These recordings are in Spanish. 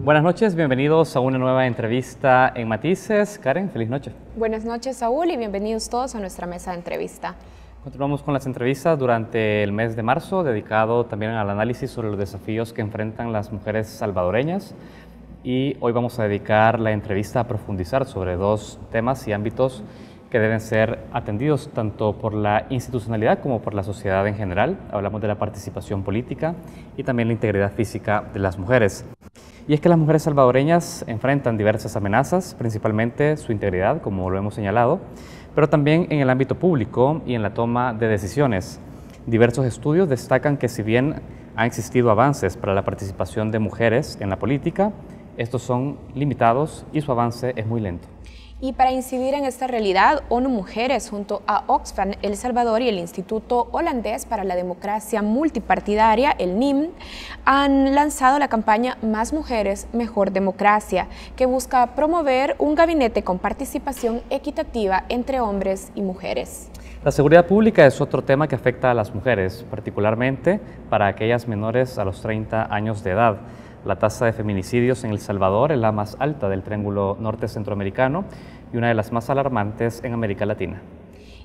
Buenas noches, bienvenidos a una nueva entrevista en Matices. Karen, feliz noche. Buenas noches, Saúl, y bienvenidos todos a nuestra mesa de entrevista. Continuamos con las entrevistas durante el mes de marzo, dedicado también al análisis sobre los desafíos que enfrentan las mujeres salvadoreñas. Y hoy vamos a dedicar la entrevista a profundizar sobre dos temas y ámbitos que deben ser atendidos tanto por la institucionalidad como por la sociedad en general. Hablamos de la participación política y también la integridad física de las mujeres. Y es que las mujeres salvadoreñas enfrentan diversas amenazas, principalmente su integridad, como lo hemos señalado, pero también en el ámbito público y en la toma de decisiones. Diversos estudios destacan que si bien han existido avances para la participación de mujeres en la política, estos son limitados y su avance es muy lento. Y para incidir en esta realidad, ONU Mujeres junto a Oxfam El Salvador y el Instituto Holandés para la Democracia Multipartidaria, el NIM, han lanzado la campaña Más Mujeres, Mejor Democracia, que busca promover un gabinete con participación equitativa entre hombres y mujeres. La seguridad pública es otro tema que afecta a las mujeres, particularmente para aquellas menores a los 30 años de edad. La tasa de feminicidios en El Salvador es la más alta del Triángulo Norte Centroamericano y una de las más alarmantes en América Latina.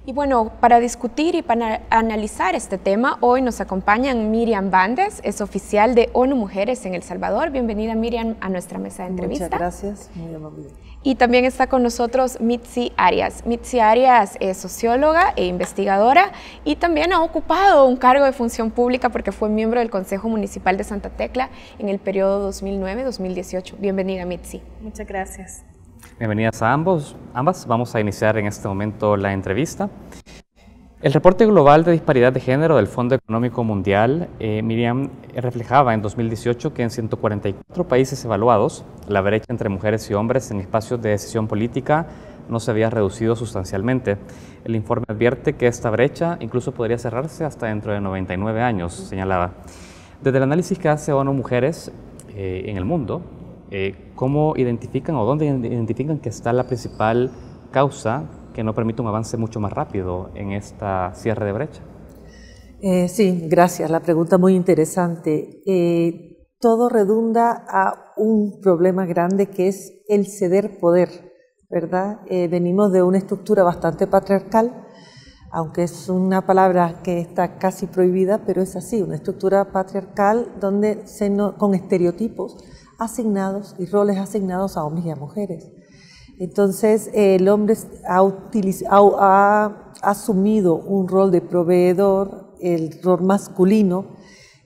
Y bueno, para discutir y para analizar este tema, hoy nos acompañan Miriam Bandes, es oficial de ONU Mujeres en El Salvador. Bienvenida, Miriam, a nuestra mesa de entrevista. Muchas gracias, muy amable. Y también está con nosotros Mitzi Arias. Mitzi Arias es socióloga e investigadora y también ha ocupado un cargo de función pública porque fue miembro del Consejo Municipal de Santa Tecla en el periodo 2009-2018. Bienvenida, Mitzi. Muchas gracias. Bienvenidas a ambas. Vamos a iniciar en este momento la entrevista. El reporte global de disparidad de género del Fondo Económico Mundial, Miriam, reflejaba en 2018 que en 144 países evaluados, la brecha entre mujeres y hombres en espacios de decisión política no se había reducido sustancialmente. El informe advierte que esta brecha incluso podría cerrarse hasta dentro de 99 años, señalaba. Desde el análisis que hace ONU Mujeres en el mundo, ¿cómo identifican o dónde identifican que está la principal causa que no permite un avance mucho más rápido en esta cierre de brecha? Sí, gracias. La pregunta muy interesante. Todo redunda a un problema grande que es el ceder poder, ¿verdad? Venimos de una estructura bastante patriarcal, aunque es una palabra que está casi prohibida, pero es así, una estructura patriarcal donde con estereotipos asignados y roles asignados a hombres y a mujeres. Entonces, el hombre ha asumido un rol de proveedor, el rol masculino,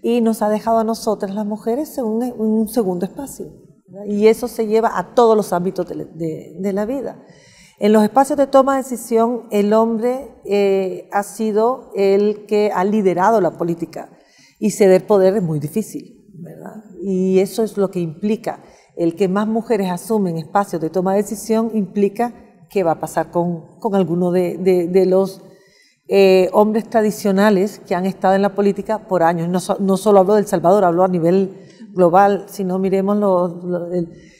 y nos ha dejado a nosotras, las mujeres, en un segundo espacio, ¿verdad? Y eso se lleva a todos los ámbitos de la vida. En los espacios de toma de decisión, el hombre ha sido el que ha liderado la política, y ceder poder es muy difícil, ¿verdad? Y eso es lo que implica. El que más mujeres asumen espacios de toma de decisión implica qué va a pasar con alguno de los hombres tradicionales que han estado en la política por años. No solo hablo de El Salvador, hablo a nivel global. Si no, miremos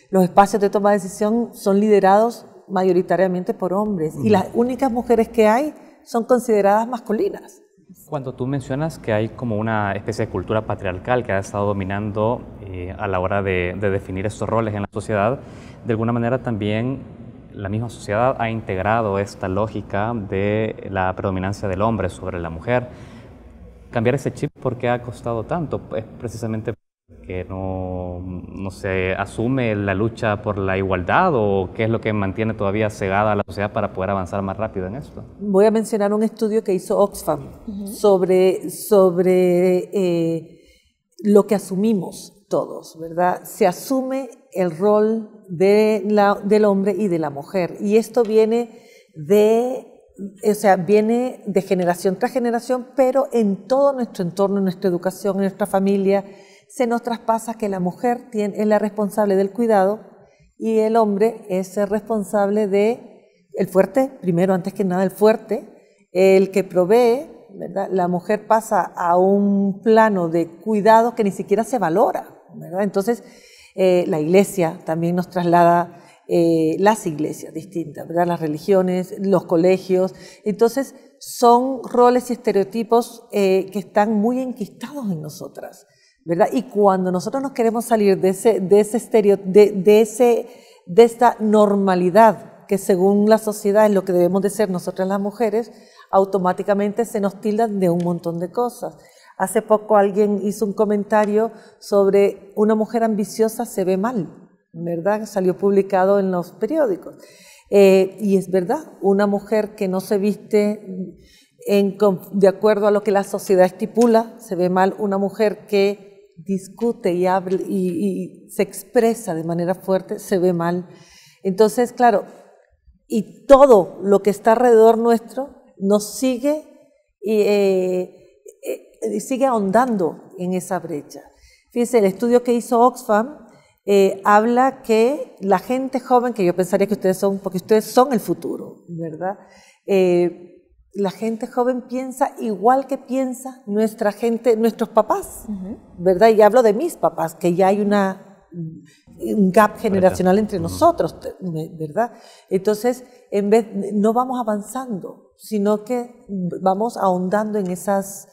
los espacios de toma de decisión son liderados mayoritariamente por hombres y las únicas mujeres que hay son consideradas masculinas. Cuando tú mencionas que hay como una especie de cultura patriarcal que ha estado dominando a la hora de definir estos roles en la sociedad, de alguna manera también la misma sociedad ha integrado esta lógica de la predominancia del hombre sobre la mujer. Cambiar ese chip, ¿por qué ha costado tanto? Pues precisamente porque no se asume la lucha por la igualdad, o qué es lo que mantiene todavía cegada a la sociedad para poder avanzar más rápido en esto. Voy a mencionar un estudio que hizo Oxfam sobre lo que asumimos todos, ¿verdad? Se asume el rol del hombre y de la mujer, y esto viene viene de generación tras generación, pero en todo nuestro entorno, en nuestra educación, en nuestra familia, se nos traspasa que la mujer es la responsable del cuidado y el hombre es el responsable el fuerte, primero, antes que nada el fuerte, el que provee, ¿verdad? La mujer pasa a un plano de cuidado que ni siquiera se valora, ¿verdad? Entonces, la iglesia también nos traslada, las iglesias distintas, ¿verdad? Las religiones, los colegios. Entonces, son roles y estereotipos que están muy enquistados en nosotras, ¿verdad? Y cuando nosotros nos queremos salir de esta normalidad que según la sociedad es lo que debemos de ser nosotras las mujeres, automáticamente se nos tildan de un montón de cosas. Hace poco alguien hizo un comentario sobre una mujer ambiciosa se ve mal, ¿verdad? Salió publicado en los periódicos. Y es verdad, una mujer que no se viste de acuerdo a lo que la sociedad estipula, se ve mal. Una mujer que discute y habla y se expresa de manera fuerte, se ve mal. Entonces, claro, y todo lo que está alrededor nuestro nos sigue sigue ahondando en esa brecha. Fíjense, el estudio que hizo Oxfam habla que la gente joven, que yo pensaría que ustedes son, porque ustedes son el futuro, ¿verdad? La gente joven piensa igual que piensa nuestra gente, nuestros papás, ¿verdad? Y hablo de mis papás, que ya hay un gap generacional entre nosotros, ¿verdad? Entonces, no vamos avanzando, sino que vamos ahondando en esas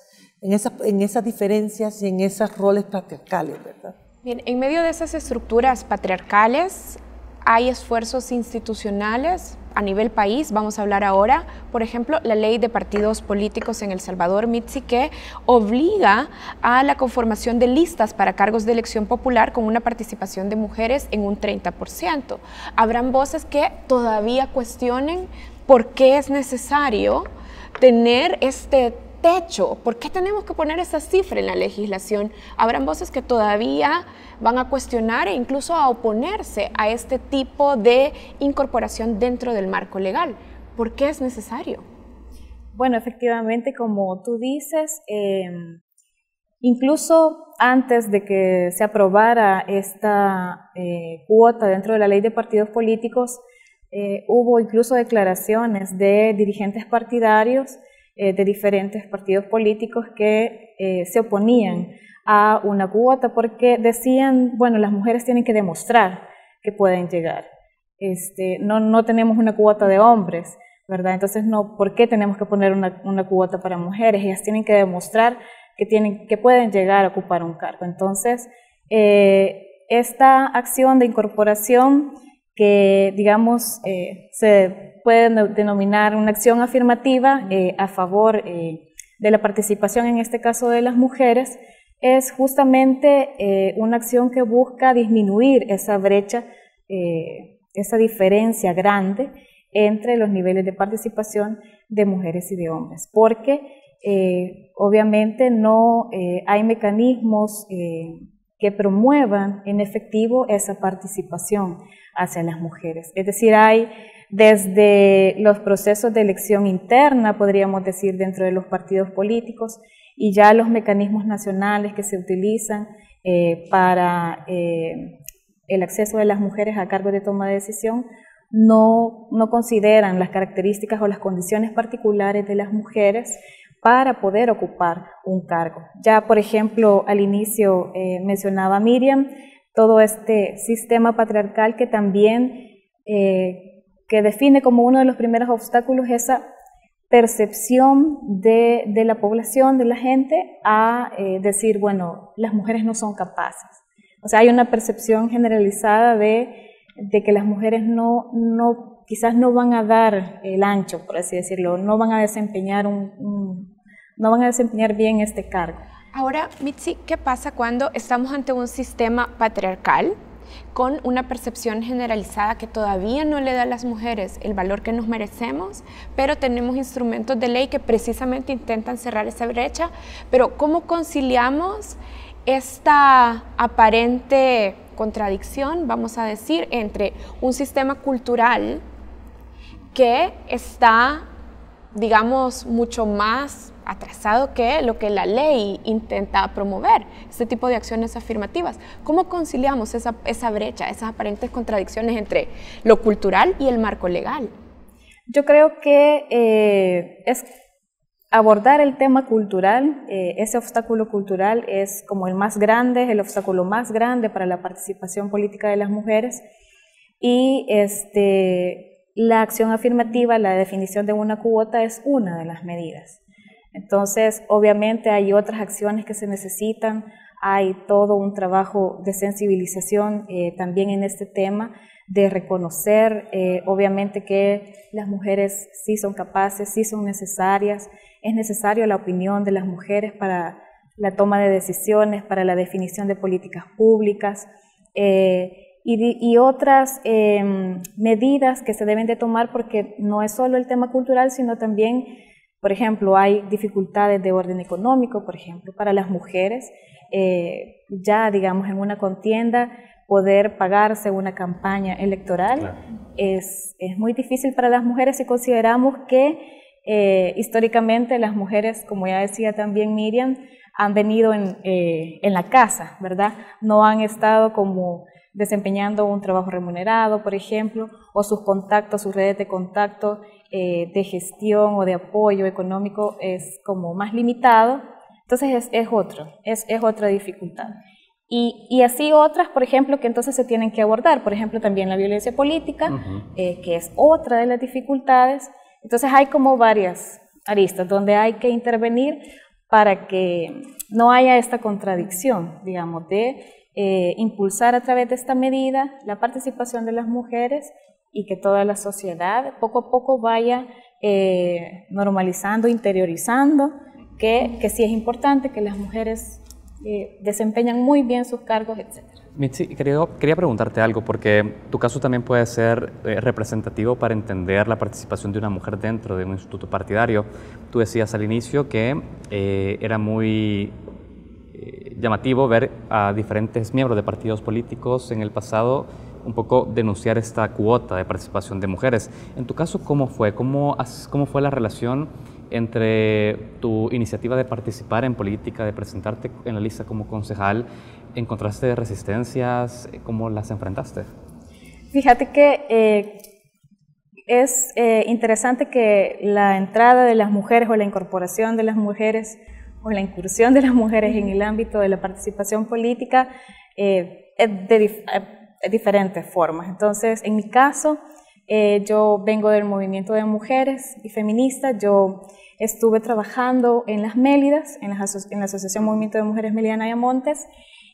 diferencias y en esos roles patriarcales, ¿verdad? Bien, en medio de esas estructuras patriarcales hay esfuerzos institucionales a nivel país. Vamos a hablar ahora, por ejemplo, la ley de partidos políticos en El Salvador, Mitzi, que obliga a la conformación de listas para cargos de elección popular con una participación de mujeres en un 30%. Habrán voces que todavía cuestionen por qué es necesario tener este techo, ¿por qué tenemos que poner esa cifra en la legislación? Habrán voces que todavía van a cuestionar e incluso a oponerse a este tipo de incorporación dentro del marco legal. ¿Por qué es necesario? Bueno, efectivamente, como tú dices, incluso antes de que se aprobara esta cuota dentro de la ley de partidos políticos, hubo incluso declaraciones de dirigentes partidarios de diferentes partidos políticos que se oponían a una cuota porque decían, bueno, las mujeres tienen que demostrar que pueden llegar. No tenemos una cuota de hombres, ¿verdad? Entonces, no, ¿por qué tenemos que poner una cuota para mujeres? Ellas tienen que demostrar que pueden llegar a ocupar un cargo. Entonces, esta acción de incorporación que, digamos, se puede denominar una acción afirmativa a favor de la participación, en este caso de las mujeres, es justamente una acción que busca disminuir esa brecha, esa diferencia grande entre los niveles de participación de mujeres y de hombres, porque obviamente no hay mecanismos que promuevan en efectivo esa participación hacia las mujeres. Es decir, hay desde los procesos de elección interna, podríamos decir, dentro de los partidos políticos, y ya los mecanismos nacionales que se utilizan para el acceso de las mujeres a cargos de toma de decisión, no consideran las características o las condiciones particulares de las mujeres para poder ocupar un cargo. Ya, por ejemplo, al inicio mencionaba Miriam, todo este sistema patriarcal que también que define como uno de los primeros obstáculos esa percepción de la población, de la gente, a decir, bueno, las mujeres no son capaces. O sea, hay una percepción generalizada de que las mujeres quizás no van a dar el ancho, por así decirlo, no van a desempeñar no van a desempeñar bien este cargo. Ahora, Mitzi, ¿qué pasa cuando estamos ante un sistema patriarcal con una percepción generalizada que todavía no le da a las mujeres el valor que nos merecemos, pero tenemos instrumentos de ley que precisamente intentan cerrar esa brecha? Pero ¿cómo conciliamos esta aparente contradicción, vamos a decir, entre un sistema cultural que está, digamos, mucho más atrasado que lo que la ley intenta promover, este tipo de acciones afirmativas? ¿Cómo conciliamos esa brecha, esas aparentes contradicciones entre lo cultural y el marco legal? Yo creo que es abordar el tema cultural, ese obstáculo cultural es como el más grande, es el obstáculo más grande para la participación política de las mujeres, y la acción afirmativa, la definición de una cuota es una de las medidas. Entonces, obviamente hay otras acciones que se necesitan hay todo un trabajo de sensibilización también en este tema, de reconocer obviamente que las mujeres sí son capaces, sí son necesarias, es necesaria la opinión de las mujeres para la toma de decisiones, para la definición de políticas públicas y otras medidas que se deben de tomar, porque no es solo el tema cultural, sino también, por ejemplo, hay dificultades de orden económico, por ejemplo, para las mujeres, ya digamos en una contienda, poder pagarse una campaña electoral, claro, es muy difícil para las mujeres si consideramos que históricamente las mujeres, como ya decía también Miriam, han venido en la casa, ¿verdad? No han estado como desempeñando un trabajo remunerado, por ejemplo, o sus contactos, sus redes de contacto de gestión o de apoyo económico es como más limitado. Entonces es otra dificultad. Y así otras, por ejemplo, que entonces se tienen que abordar, por ejemplo, también la violencia política, que es otra de las dificultades. Entonces hay como varias aristas donde hay que intervenir para que no haya esta contradicción, digamos, de impulsar a través de esta medida la participación de las mujeres y que toda la sociedad poco a poco vaya normalizando, interiorizando que sí es importante, que las mujeres desempeñan muy bien sus cargos, etc. Mitzi, quería preguntarte algo, porque tu caso también puede ser representativo para entender la participación de una mujer dentro de un instituto partidario. Tú decías al inicio que era muy llamativo ver a diferentes miembros de partidos políticos en el pasado un poco denunciar esta cuota de participación de mujeres. En tu caso, ¿cómo fue? ¿Cómo fue la relación entre tu iniciativa de participar en política, de presentarte en la lista como concejal? ¿Encontraste resistencias? ¿Cómo las enfrentaste? Fíjate que es interesante que la entrada de las mujeres o la incorporación de las mujeres o la incursión de las mujeres en el ámbito de la participación política es de diferentes formas. Entonces, en mi caso, yo vengo del movimiento de mujeres y feministas. Yo estuve trabajando en las Mélidas, en la Asociación Movimiento de Mujeres Meliana Ayamontes,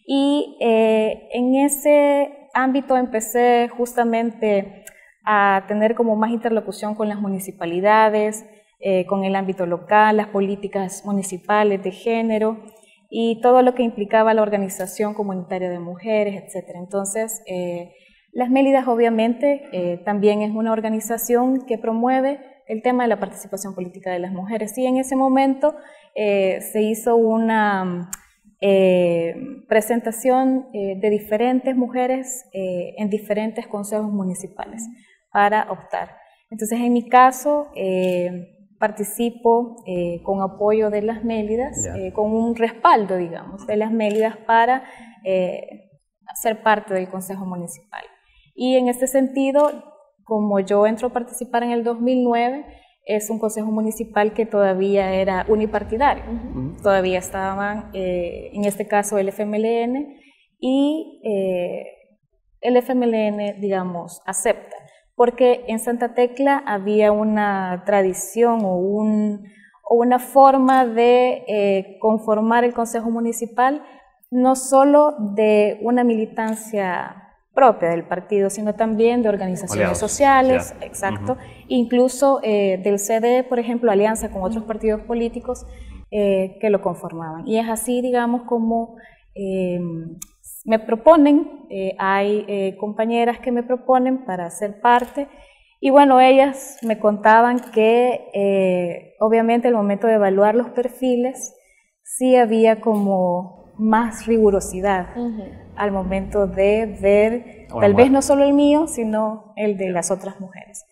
y en ese ámbito empecé justamente a tener como más interlocución con las municipalidades, con el ámbito local, las políticas municipales de género y todo lo que implicaba la organización comunitaria de mujeres, etc. Entonces, las Mélidas obviamente también es una organización que promueve el tema de la participación política de las mujeres, y en ese momento se hizo una presentación de diferentes mujeres en diferentes consejos municipales para optar. Entonces, en mi caso, participo con apoyo de las Mélidas, con un respaldo, digamos, de las Mélidas para ser parte del Consejo Municipal. Y en este sentido, como yo entro a participar en el 2009, es un Consejo Municipal que todavía era unipartidario. Todavía estaban, en este caso, el FMLN, y el FMLN, digamos, acepta. Porque en Santa Tecla había una tradición o una forma de conformar el Consejo Municipal, no solo de una militancia propia del partido, sino también de organizaciones sociales, exacto, incluso del CDE, por ejemplo, alianza con otros partidos políticos que lo conformaban. Y es así, digamos, como me proponen, hay compañeras que me proponen para ser parte, y bueno, ellas me contaban que obviamente al momento de evaluar los perfiles sí había como más rigurosidad al momento de ver, tal vez no solo el mío, sino el de las otras mujeres.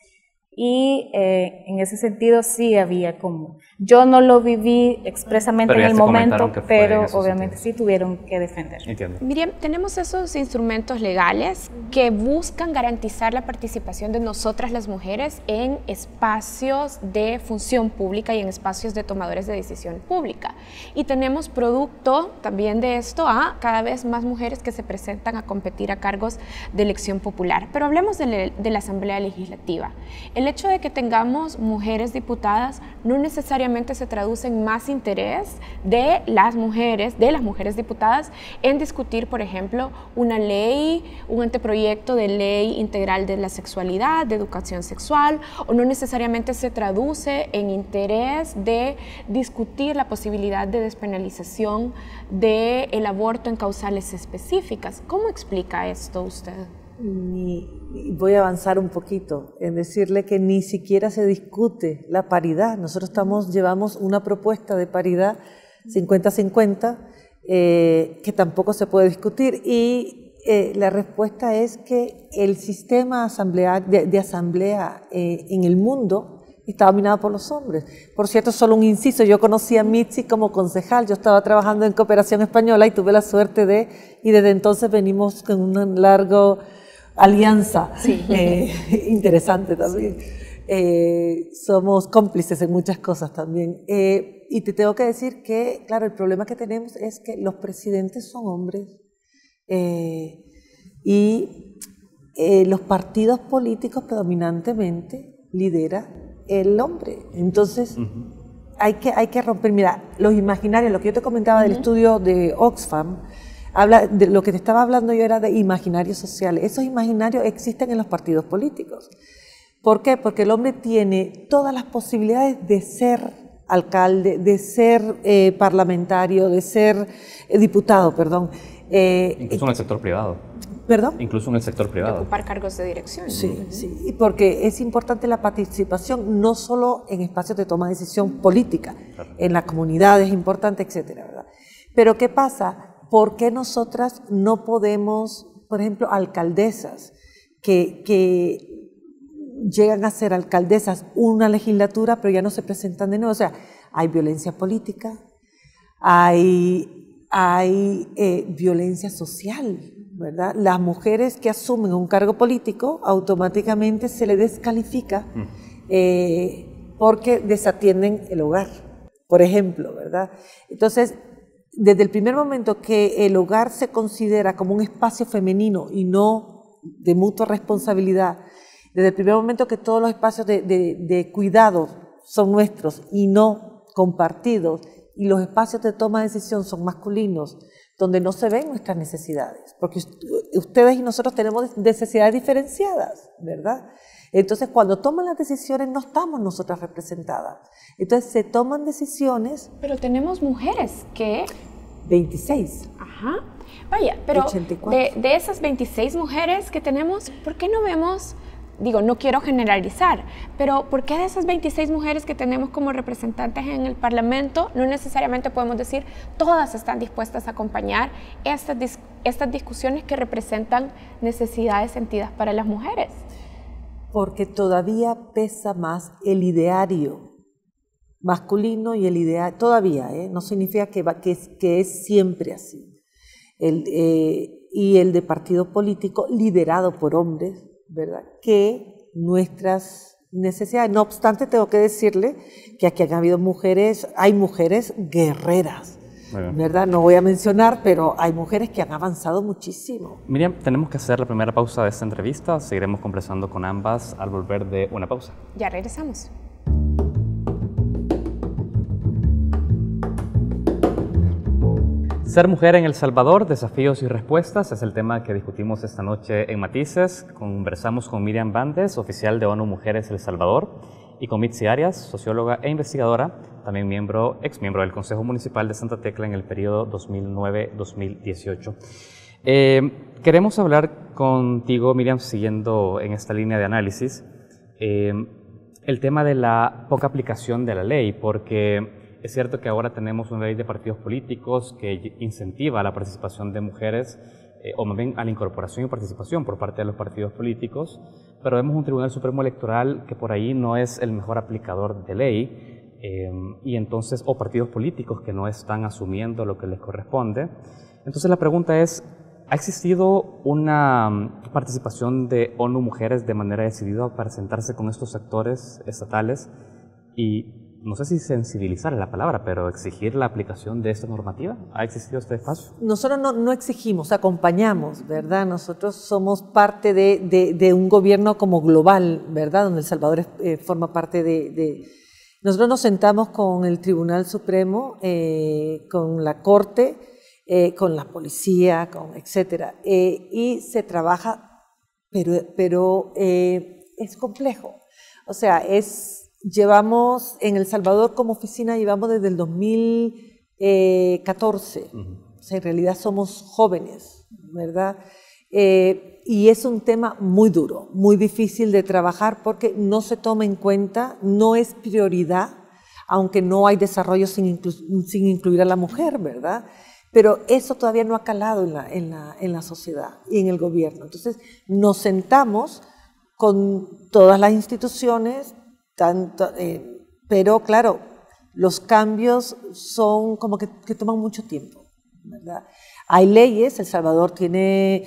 Y en ese sentido sí había como, yo no lo viví expresamente en el momento, pero obviamente sí tuvieron que defender. Entiendo. Miriam, tenemos esos instrumentos legales que buscan garantizar la participación de nosotras las mujeres en espacios de función pública y en espacios de tomadores de decisión pública. Y tenemos producto también de esto a cada vez más mujeres que se presentan a competir a cargos de elección popular. Pero hablemos de la Asamblea Legislativa. El el hecho de que tengamos mujeres diputadas no necesariamente se traduce en más interés de las mujeres diputadas en discutir, por ejemplo, una ley, un anteproyecto de ley integral de la sexualidad, de educación sexual, o no necesariamente se traduce en interés de discutir la posibilidad de despenalización del aborto en causales específicas. ¿Cómo explica esto usted? Voy a avanzar un poquito en decirle que ni siquiera se discute la paridad. Nosotros llevamos una propuesta de paridad 50-50 que tampoco se puede discutir, y la respuesta es que el sistema de asamblea en el mundo está dominado por los hombres. Por cierto, solo un inciso, yo conocí a Mitzi como concejal, yo estaba trabajando en Cooperación Española y tuve la suerte y desde entonces venimos con un largo alianza, sí. Interesante también. Somos cómplices en muchas cosas también. Y te tengo que decir que, claro, el problema que tenemos es que los presidentes son hombres y los partidos políticos predominantemente lidera el hombre. Entonces, hay que romper. Mira, los imaginarios, lo que yo te comentaba del estudio de Oxfam, de lo que te estaba hablando yo era de imaginarios sociales. Esos imaginarios existen en los partidos políticos. ¿Por qué? Porque el hombre tiene todas las posibilidades de ser alcalde, de ser parlamentario, de ser diputado, perdón. Incluso en el sector privado. ¿Perdón? Incluso en el sector privado. De ocupar cargos de dirección. Sí, sí, porque es importante la participación no solo en espacios de toma de decisión política, claro, en la comunidad es importante, etcétera, ¿verdad? Pero ¿qué pasa? ¿Por qué nosotras no podemos, por ejemplo, alcaldesas que llegan a ser alcaldesas una legislatura, pero ya no se presentan de nuevo? O sea, hay violencia política, hay violencia social, ¿verdad? Las mujeres que asumen un cargo político automáticamente se les descalifica porque desatienden el hogar, por ejemplo, ¿verdad? Entonces, desde el primer momento que el hogar se considera como un espacio femenino y no de mutua responsabilidad, desde el primer momento que todos los espacios de cuidado son nuestros y no compartidos, y los espacios de toma de decisión son masculinos, donde no se ven nuestras necesidades, porque ustedes y nosotros tenemos necesidades diferenciadas, ¿verdad? Entonces, cuando toman las decisiones, no estamos nosotras representadas. Entonces, se toman decisiones... Pero tenemos mujeres que... 26. Ajá. Vaya, pero 84. De esas 26 mujeres que tenemos, ¿por qué no vemos... Digo, no quiero generalizar, pero ¿por qué de esas 26 mujeres que tenemos como representantes en el Parlamento no necesariamente podemos decir todas están dispuestas a acompañar estas discusiones que representan necesidades sentidas para las mujeres? Porque todavía pesa más el ideario masculino y el ideario, todavía, no significa que es siempre así. Y el de partido político liderado por hombres, ¿verdad? Que nuestras necesidades. No obstante, tengo que decirle que aquí han habido hay mujeres guerreras, ¿verdad? No voy a mencionar, pero hay mujeres que han avanzado muchísimo. Miriam, tenemos que hacer la primera pausa de esta entrevista. Seguiremos conversando con ambas al volver de una pausa. Ya regresamos. Ser mujer en El Salvador, desafíos y respuestas, es el tema que discutimos esta noche en Matices. Conversamos con Miriam Bandes, oficial de ONU Mujeres El Salvador, y con Mitzi Arias, socióloga e investigadora, también ex miembro del Consejo Municipal de Santa Tecla en el periodo 2009-2018. Queremos hablar contigo, Miriam, siguiendo en esta línea de análisis, el tema de la poca aplicación de la ley, porque es cierto que ahora tenemos una ley de partidos políticos que incentiva la participación de mujeres, o más bien a la incorporación y participación por parte de los partidos políticos, pero vemos un Tribunal Supremo Electoral que por ahí no es el mejor aplicador de ley, y entonces, o partidos políticos que no están asumiendo lo que les corresponde. Entonces la pregunta es, ¿ha existido una participación de ONU Mujeres de manera decidida para sentarse con estos actores estatales y no sé si sensibilizar es la palabra, pero exigir la aplicación de esta normativa. ¿Ha existido este espacio? Nosotros no exigimos, acompañamos, ¿verdad? Nosotros somos parte de un gobierno como global, ¿verdad? Donde El Salvador forma parte de... Nosotros nos sentamos con el Tribunal Supremo, con la Corte, con la policía, etcétera, y se trabaja, pero es complejo. O sea, llevamos en El Salvador como oficina, llevamos desde el 2014, o sea, en realidad somos jóvenes, ¿verdad? Y es un tema muy duro, muy difícil de trabajar porque no se toma en cuenta, no es prioridad, aunque no hay desarrollo sin incluir a la mujer, ¿verdad? Pero eso todavía no ha calado en la sociedad y en el gobierno. Entonces nos sentamos con todas las instituciones, pero claro, los cambios son como que toman mucho tiempo, ¿verdad? Hay leyes, El Salvador tiene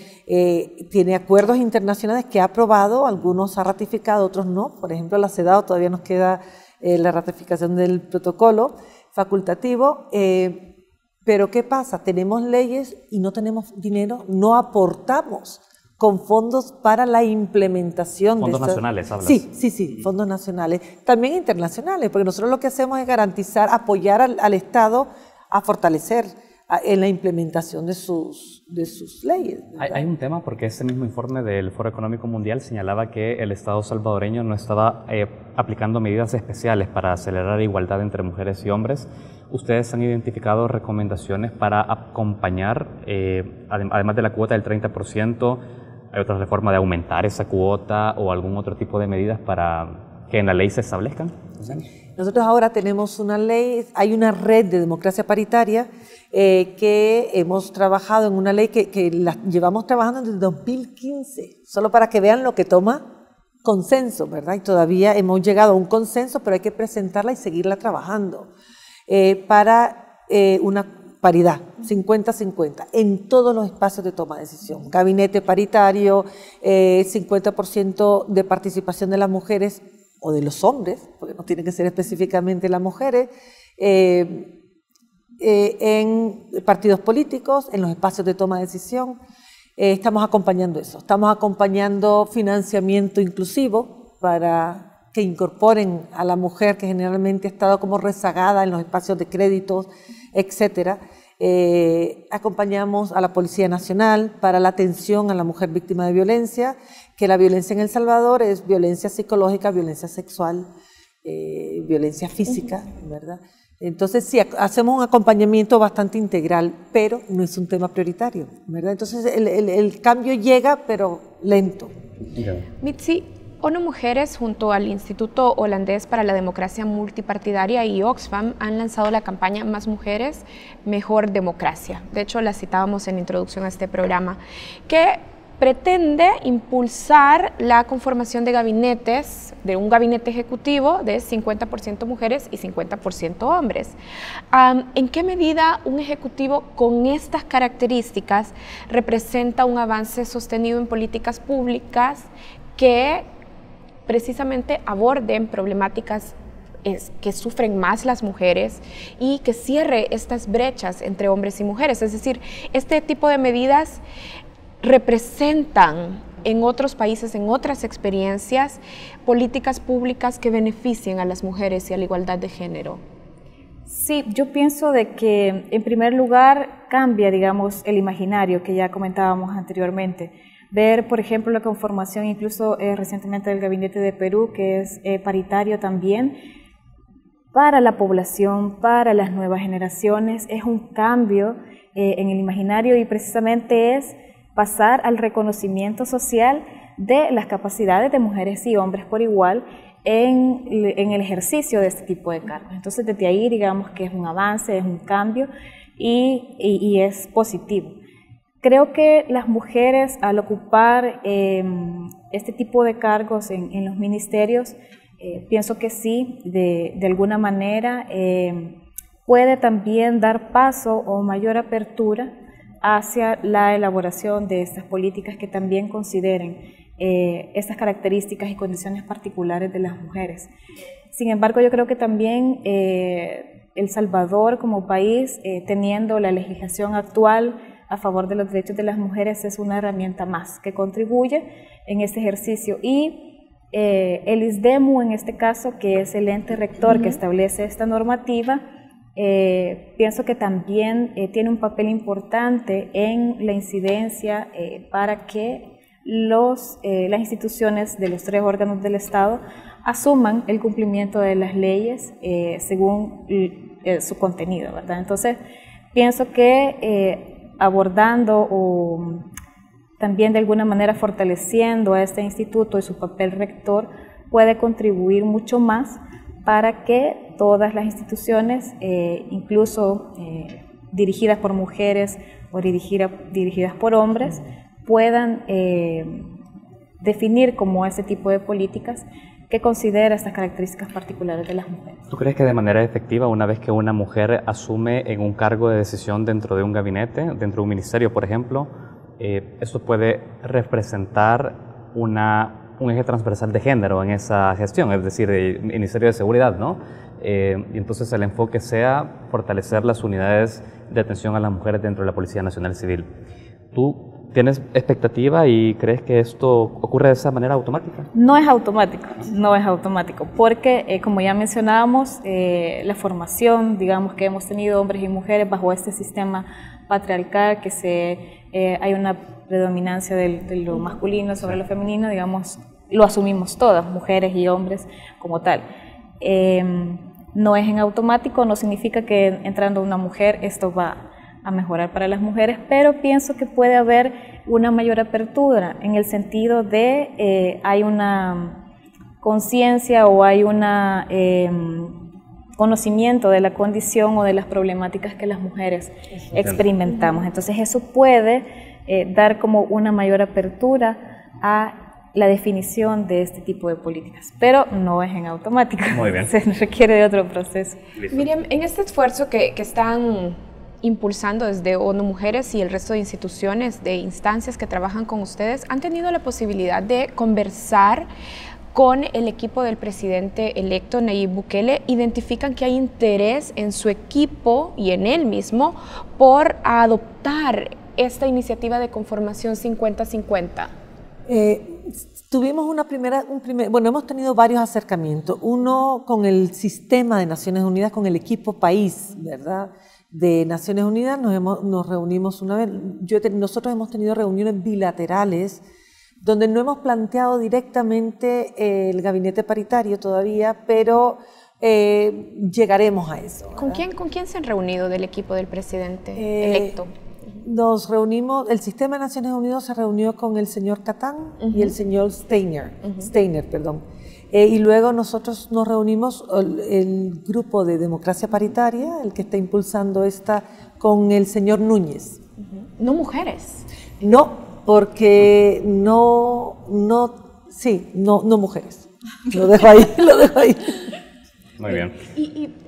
acuerdos internacionales que ha aprobado, algunos ha ratificado, otros no. Por ejemplo, la CEDAW todavía nos queda la ratificación del protocolo facultativo. Pero ¿qué pasa? Tenemos leyes y no tenemos dinero, no aportamos con fondos para la implementación de fondos nacionales, hablas. Sí, fondos nacionales, también internacionales, porque nosotros lo que hacemos es garantizar, apoyar al Estado a fortalecer en la implementación de sus leyes. Hay un tema, porque este mismo informe del Foro Económico Mundial señalaba que el Estado salvadoreño no estaba aplicando medidas especiales para acelerar la igualdad entre mujeres y hombres. ¿Ustedes han identificado recomendaciones para acompañar, además de la cuota del 30%, hay otra reforma de aumentar esa cuota o algún otro tipo de medidas para que en la ley se establezcan? Nosotros ahora tenemos una ley, hay una red de democracia paritaria que hemos trabajado en una ley que la llevamos trabajando desde el 2015, solo para que vean lo que toma consenso, ¿verdad? Y todavía hemos llegado a un consenso, pero hay que presentarla y seguirla trabajando para una paridad, 50-50, en todos los espacios de toma de decisión. Gabinete paritario, 50% de participación de las mujeres o de los hombres, porque no tienen que ser específicamente las mujeres, en partidos políticos, en los espacios de toma de decisión. Estamos acompañando eso, estamos acompañando financiamiento inclusivo para que incorporen a la mujer que generalmente ha estado como rezagada en los espacios de créditos, etcétera. Acompañamos a la Policía Nacional para la atención a la mujer víctima de violencia, que la violencia en El Salvador es violencia psicológica, violencia sexual, violencia física, ¿verdad? Entonces sí, hacemos un acompañamiento bastante integral, pero no es un tema prioritario, ¿verdad? Entonces el cambio llega, pero lento. Mitzi, ONU Mujeres junto al Instituto Holandés para la Democracia Multipartidaria y Oxfam han lanzado la campaña Más Mujeres, Mejor Democracia. De hecho, la citábamos en la introducción a este programa, que pretende impulsar la conformación de gabinetes, de un gabinete ejecutivo de 50% mujeres y 50% hombres. ¿En qué medida un ejecutivo con estas características representa un avance sostenido en políticas públicas que precisamente aborden problemáticas que sufren más las mujeres y que cierre estas brechas entre hombres y mujeres? Es decir, este tipo de medidas representan en otros países, en otras experiencias, políticas públicas que beneficien a las mujeres y a la igualdad de género. Sí, yo pienso de que en primer lugar cambia, digamos, el imaginario que ya comentábamos anteriormente. Ver, por ejemplo, la conformación incluso recientemente del Gabinete de Perú, que es paritario también, para la población, para las nuevas generaciones, es un cambio en el imaginario y precisamente es pasar al reconocimiento social de las capacidades de mujeres y hombres por igual en el ejercicio de este tipo de cargos. Entonces, desde ahí, digamos que es un avance, es un cambio y es positivo. Creo que las mujeres, al ocupar este tipo de cargos en los ministerios, pienso que sí, de alguna manera puede también dar paso o mayor apertura hacia la elaboración de estas políticas que también consideren estas características y condiciones particulares de las mujeres. Sin embargo, yo creo que también El Salvador como país, teniendo la legislación actual a favor de los derechos de las mujeres, es una herramienta más que contribuye en este ejercicio. Y el ISDEMU, en este caso, que es el ente rector que establece esta normativa, pienso que también tiene un papel importante en la incidencia para que las instituciones de los 3 órganos del Estado asuman el cumplimiento de las leyes según su contenido, ¿verdad? Entonces, pienso que abordando o también de alguna manera fortaleciendo a este instituto y su papel rector puede contribuir mucho más para que todas las instituciones, incluso dirigidas por mujeres o dirigidas por hombres, puedan definir como ese tipo de políticas que considera estas características particulares de las mujeres. ¿Tú crees que de manera efectiva, una vez que una mujer asume en un cargo de decisión dentro de un gabinete, dentro de un ministerio, por ejemplo, eso puede representar un eje transversal de género en esa gestión, es decir, el Ministerio de Seguridad, ¿no? Y entonces el enfoque sea fortalecer las unidades de atención a las mujeres dentro de la Policía Nacional Civil. ¿Tú tienes expectativa y crees que esto ocurre de esa manera automática? No es automático, porque como ya mencionábamos, la formación, digamos, que hemos tenido hombres y mujeres bajo este sistema patriarcal, que hay una predominancia de lo masculino sobre lo femenino, digamos, lo asumimos todas, mujeres y hombres como tal. No es en automático, no significa que entrando una mujer esto va a mejorar para las mujeres, pero pienso que puede haber una mayor apertura en el sentido de hay una conciencia o hay un conocimiento de la condición o de las problemáticas que las mujeres experimentamos. Entonces eso puede dar como una mayor apertura a la definición de este tipo de políticas, pero no es en automático. Muy bien. Se requiere de otro proceso. Listo. Miriam, en este esfuerzo que están impulsando desde ONU Mujeres y el resto de instituciones, de instancias que trabajan con ustedes, ¿han tenido la posibilidad de conversar con el equipo del presidente electo Nayib Bukele? ¿Identifican que hay interés en su equipo y en él mismo por adoptar esta iniciativa de conformación 50-50? Tuvimos bueno, hemos tenido varios acercamientos. Uno con el sistema de Naciones Unidas, con el equipo país, ¿verdad?, de Naciones Unidas. Nos reunimos una vez. Nosotros hemos tenido reuniones bilaterales donde no hemos planteado directamente el gabinete paritario todavía, pero llegaremos a eso, ¿verdad? ¿Con quién se han reunido del equipo del presidente electo? Nos reunimos, el sistema de Naciones Unidas se reunió con el señor Catán y el señor Steiner, y luego nosotros nos reunimos, el grupo de democracia paritaria, el que está impulsando con el señor Núñez. ¿No mujeres? No, porque no mujeres. Lo dejo ahí. Muy bien.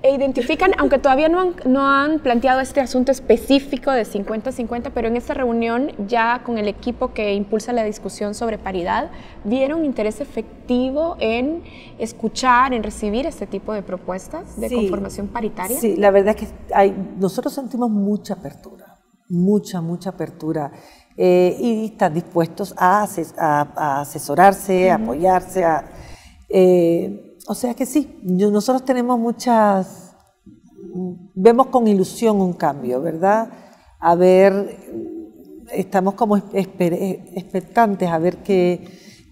E identifican, aunque todavía no han planteado este asunto específico de 50-50, pero en esta reunión ya con el equipo que impulsa la discusión sobre paridad, ¿vieron interés efectivo en escuchar, en recibir este tipo de propuestas de conformación paritaria? Sí, la verdad es que nosotros sentimos mucha apertura, mucha apertura, y están dispuestos a asesorarse, a apoyarse, o sea que sí, nosotros tenemos vemos con ilusión un cambio, ¿verdad? Estamos como expectantes a ver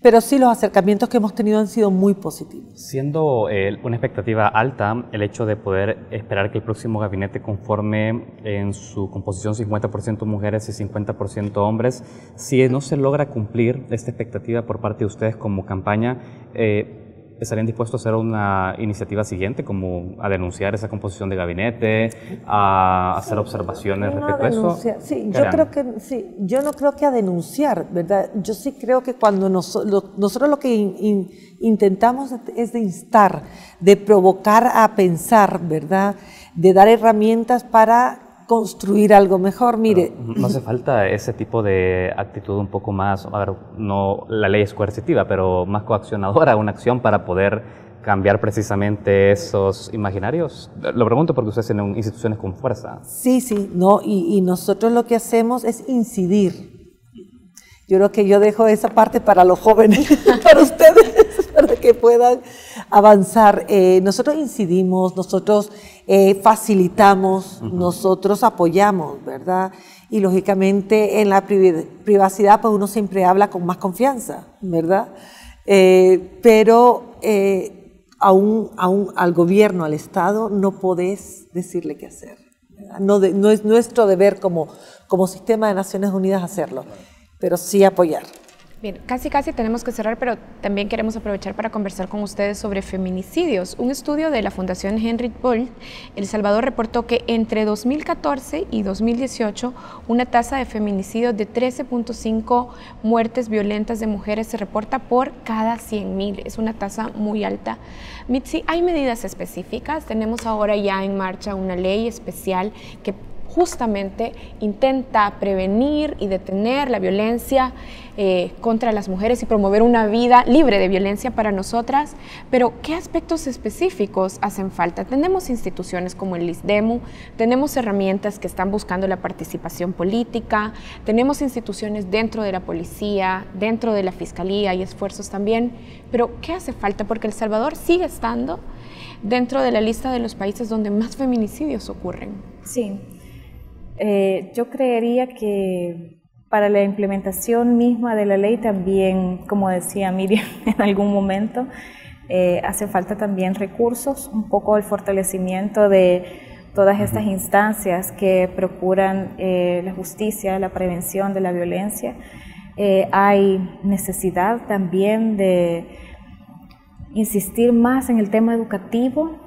pero sí, los acercamientos que hemos tenido han sido muy positivos. Siendo una expectativa alta el hecho de poder esperar que el próximo gabinete conforme en su composición 50% mujeres y 50% hombres, si no se logra cumplir esta expectativa por parte de ustedes como campaña, ¿estarían dispuestos a hacer una iniciativa siguiente, como a denunciar esa composición de gabinete, a hacer observaciones respecto a eso? Sí, yo no creo que a denunciar, ¿verdad? Yo sí creo que cuando nosotros lo que intentamos es de instar, de provocar a pensar, ¿verdad?, de dar herramientas para construir algo mejor. Mire, pero no hace falta ese tipo de actitud un poco más, a ver, no, la ley es coercitiva, pero más coaccionadora, una acción para poder cambiar precisamente esos imaginarios. Lo pregunto porque ustedes tienen instituciones con fuerza. Sí, no, y nosotros lo que hacemos es incidir. Yo creo que yo dejo esa parte para los jóvenes, para ustedes, para que puedan avanzar. Nosotros incidimos, nosotros facilitamos, nosotros apoyamos, ¿verdad? Y lógicamente en la privacidad pues uno siempre habla con más confianza, ¿verdad? Pero al gobierno, al Estado, no podés decirle qué hacer. No es nuestro deber como sistema de Naciones Unidas hacerlo, pero sí apoyar. Bien, casi tenemos que cerrar, pero también queremos aprovechar para conversar con ustedes sobre feminicidios. Un estudio de la Fundación Henry Bolt, El Salvador, reportó que entre 2014 y 2018 una tasa de feminicidios de 13.5 muertes violentas de mujeres se reporta por cada 100.000. Es una tasa muy alta. Mitzi, ¿hay medidas específicas? Tenemos ahora ya en marcha una ley especial que justamente intenta prevenir y detener la violencia contra las mujeres y promover una vida libre de violencia para nosotras, pero ¿qué aspectos específicos hacen falta? Tenemos instituciones como el ISDEMU, tenemos herramientas que están buscando la participación política, tenemos instituciones dentro de la policía, dentro de la fiscalía y esfuerzos también, pero ¿qué hace falta? Porque El Salvador sigue estando dentro de la lista de los países donde más feminicidios ocurren. Sí. Yo creería que para la implementación misma de la ley también, como decía Miriam en algún momento, hace falta también recursos, un poco el fortalecimiento de todas estas instancias que procuran la justicia, la prevención de la violencia. Hay necesidad también de insistir más en el tema educativo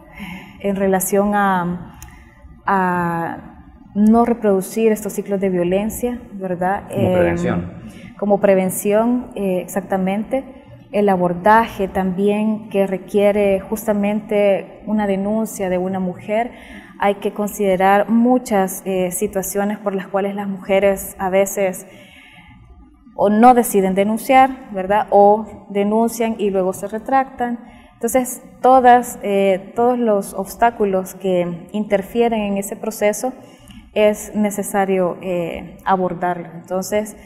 en relación a no reproducir estos ciclos de violencia, ¿verdad? Como prevención. Como prevención, exactamente. El abordaje también que requiere justamente una denuncia de una mujer. Hay que considerar muchas situaciones por las cuales las mujeres a veces o no deciden denunciar, ¿verdad? O denuncian y luego se retractan. Entonces, todos los obstáculos que interfieren en ese proceso es necesario abordarlo. Entonces,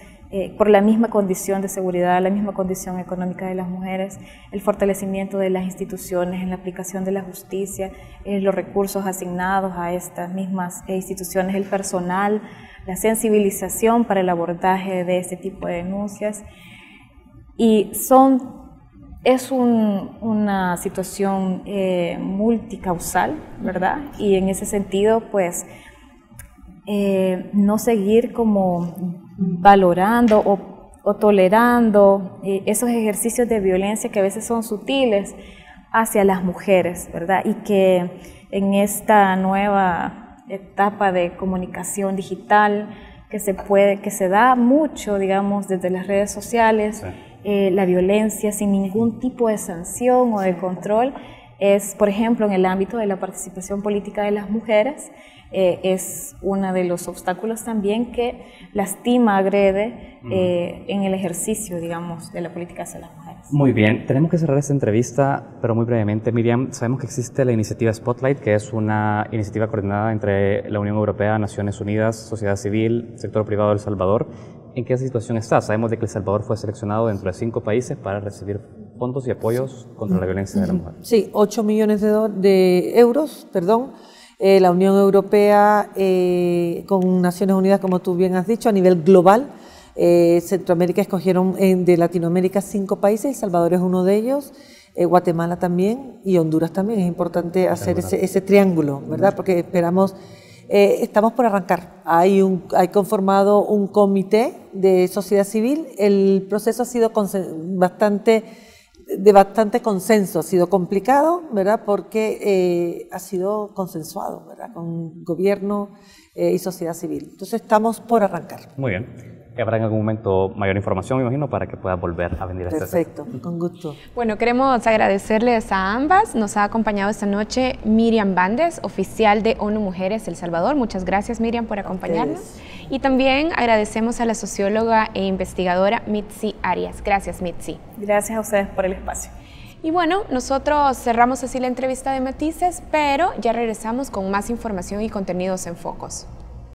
por la misma condición de seguridad, la misma condición económica de las mujeres, el fortalecimiento de las instituciones en la aplicación de la justicia, los recursos asignados a estas mismas instituciones, el personal, la sensibilización para el abordaje de este tipo de denuncias. Y es una situación multicausal, ¿verdad? Y en ese sentido, pues, no seguir como valorando o tolerando esos ejercicios de violencia que a veces son sutiles hacia las mujeres, ¿verdad? Y que en esta nueva etapa de comunicación digital que se da mucho, digamos, desde las redes sociales, la violencia sin ningún tipo de sanción o de control es, por ejemplo, en el ámbito de la participación política de las mujeres, es uno de los obstáculos también que lastima, agrede en el ejercicio, digamos, de la política hacia las mujeres. Muy bien, tenemos que cerrar esta entrevista, pero muy brevemente, Miriam, sabemos que existe la iniciativa Spotlight, que es una iniciativa coordinada entre la Unión Europea, Naciones Unidas, sociedad civil, sector privado de El Salvador. ¿En qué situación está? Sabemos de que El Salvador fue seleccionado dentro de 5 países para recibir fondos y apoyos contra la violencia de la mujer. Sí, 8 millones de euros, perdón. La Unión Europea con Naciones Unidas, como tú bien has dicho, a nivel global. Centroamérica escogieron de Latinoamérica 5 países, El Salvador es uno de ellos, Guatemala también y Honduras también. Es importante hacer ese triángulo, ¿verdad? Porque estamos por arrancar. Hay conformado un comité de sociedad civil. El proceso ha sido de bastante consenso, ha sido complicado, ¿verdad? Porque ha sido consensuado, ¿verdad? Con gobierno y sociedad civil. Entonces estamos por arrancar. Muy bien. habrá en algún momento mayor información, me imagino, para que puedas volver a venir a este Perfecto, con gusto. Bueno, queremos agradecerles a ambas. Nos ha acompañado esta noche Miriam Bandes, oficial de ONU Mujeres El Salvador. Muchas gracias, Miriam, por acompañarnos. Y también agradecemos a la socióloga e investigadora Mitzi Arias. Gracias, Mitzi. Gracias a ustedes por el espacio. Y bueno, nosotros cerramos así la entrevista de Matices, pero ya regresamos con más información y contenidos en Focos.